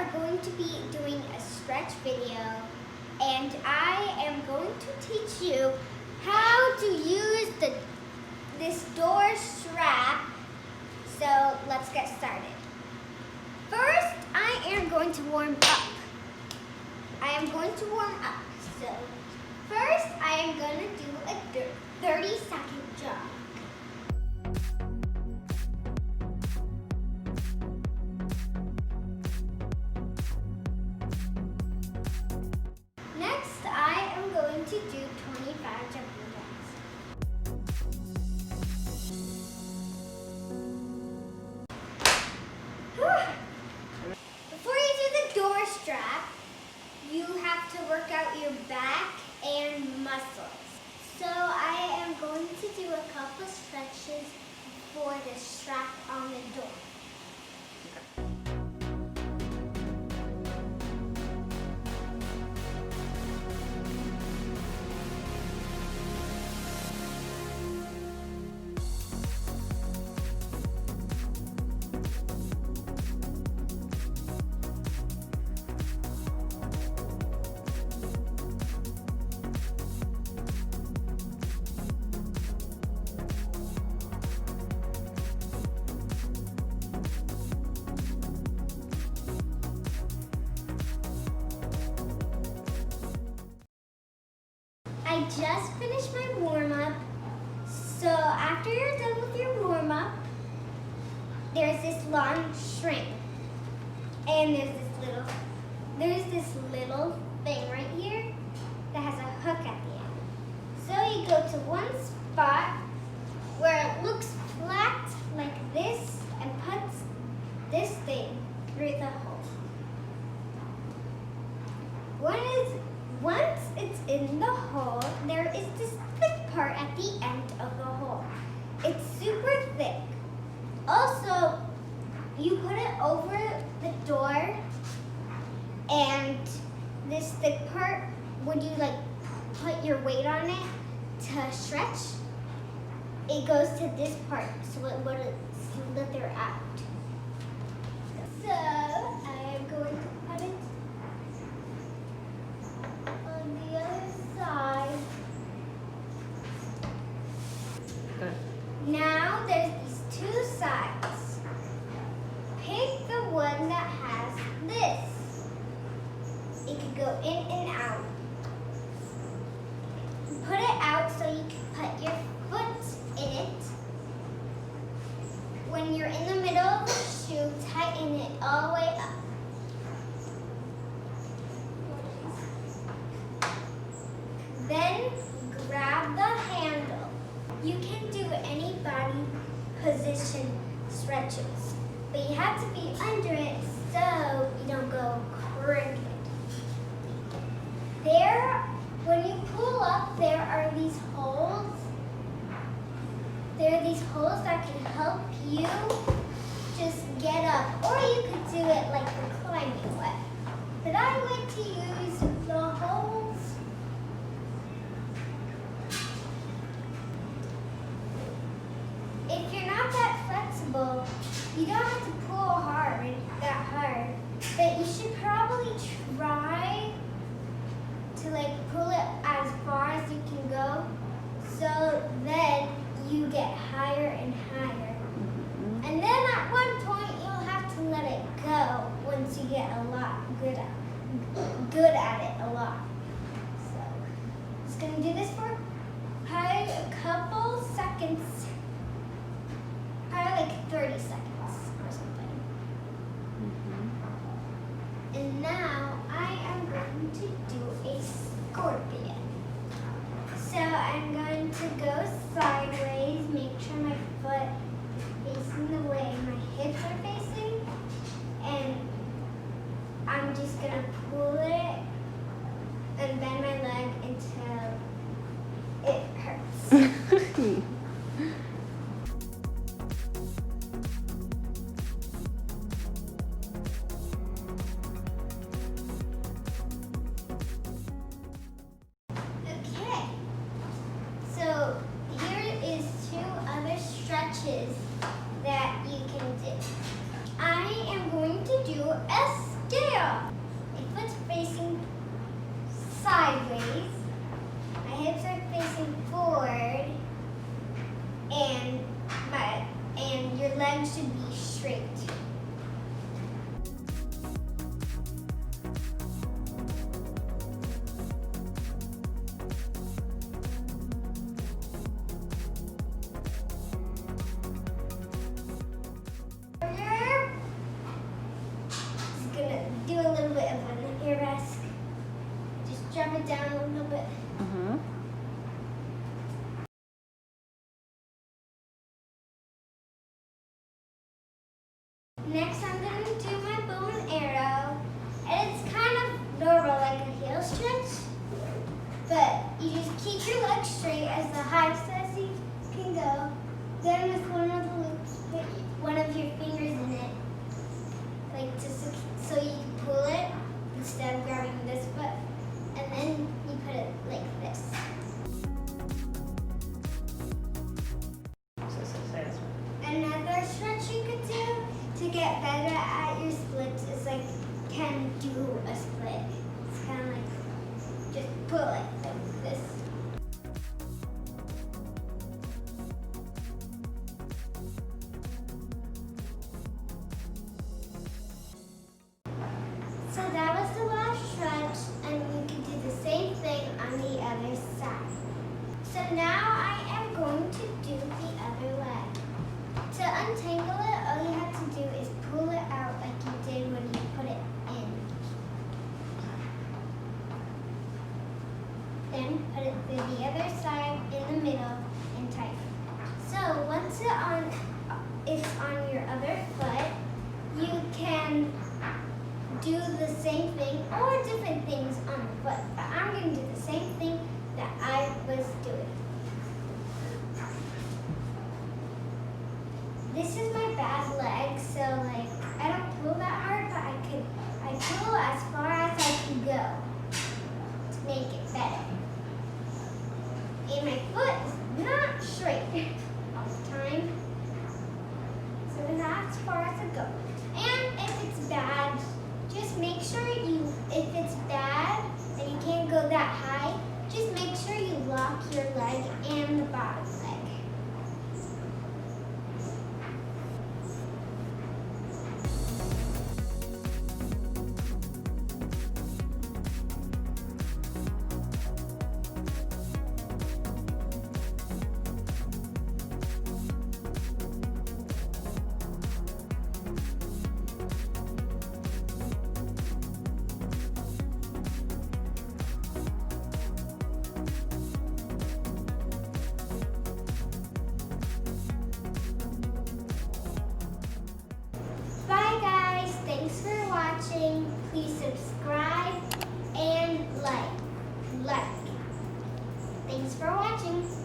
are going to be doing a stretch video, and I am going to teach you how to use this door strap. So let's get started. First, I am going to warm up. So first, I am going to do a 30-second jog. Next, I am going to do 25 jumping jacks. Before you do the door strap, you have to work out your back and muscles. So I am going to do a couple stretches for the strap on the door. I just finished my warm-up. So after you're done with your warm-up, there's this long shrink. And there's this little thing right here that has a hook at the end. So you go to one spot where it looks flat like this and puts this thing through the hole. Once it's in the hole, there is this thick part at the end of the hole. It's super thick. Also, you put it over the door, and this thick part, when you put your weight on it to stretch, it goes to this part, so it wouldn't slither out. So I am going to put it on the other side. Now there's these two sides. Pick the one that has this. It can go in and out. Put it out so you can put your foot in it. When you're in the middle of the shoe, tighten it all the way up. Then grab the handle. You can do any body position stretches, but you have to be under it so you don't go crooked. When you pull up, there are these holes. There are these holes that can help you just get up, or you could do it like the climbing way. But I like to use the holes. If you're not that flexible, you don't have to pull that hard, but you should probably try to pull it as far as you can go, so then you get higher and higher. And then at one point you'll have to let it go once you get a lot good at it a lot. So I'm just gonna do this for probably a couple seconds. Probably like 30 seconds or something. And now I am going to do a scorpion. So I'm going to go sideways, make sure my foot is facing the way my hips are facing. And I'm just going to pull it and bend my leg until it hurts. stretches that you can do. I am going to do a Yeah. My foot's facing sideways. My hips are facing forward. And your legs should be straight. Just gonna do a little bit of an arabesque. Just drop it down a little bit. Mm-hmm. Next, I'm going to do my bow and arrow, and it's kind of normal, like a heel stretch, but you just keep your legs straight as the highest as you can go. Then with one of the loops, put one of your fingers in it, like just so you can pull it instead of grabbing this foot, and then you put it like this. Another stretch you could do to get better at your splits is like can do a split. It's kind of like just pull it like this. So that was the last stretch, and you can do the same thing on the other side. So now I am going to do the other leg. To untangle it, all you have to do is pull it out like you did when you put it in. Then put it to the other side in the middle and tighten. So once it's on your other foot, you can do the same thing or different things on the foot. But I'm going to do the same thing that I was doing. This is my bad leg, so like I don't pull that hard, but I pull as far as I can go to make it better. And my foot is not straight all the time, so that's as far as I go. And if it's bad, just make sure if it's bad and you can't go that high, just make sure you lock your leg and the bottom leg. Thanks for watching. Please subscribe and like. Thanks for watching.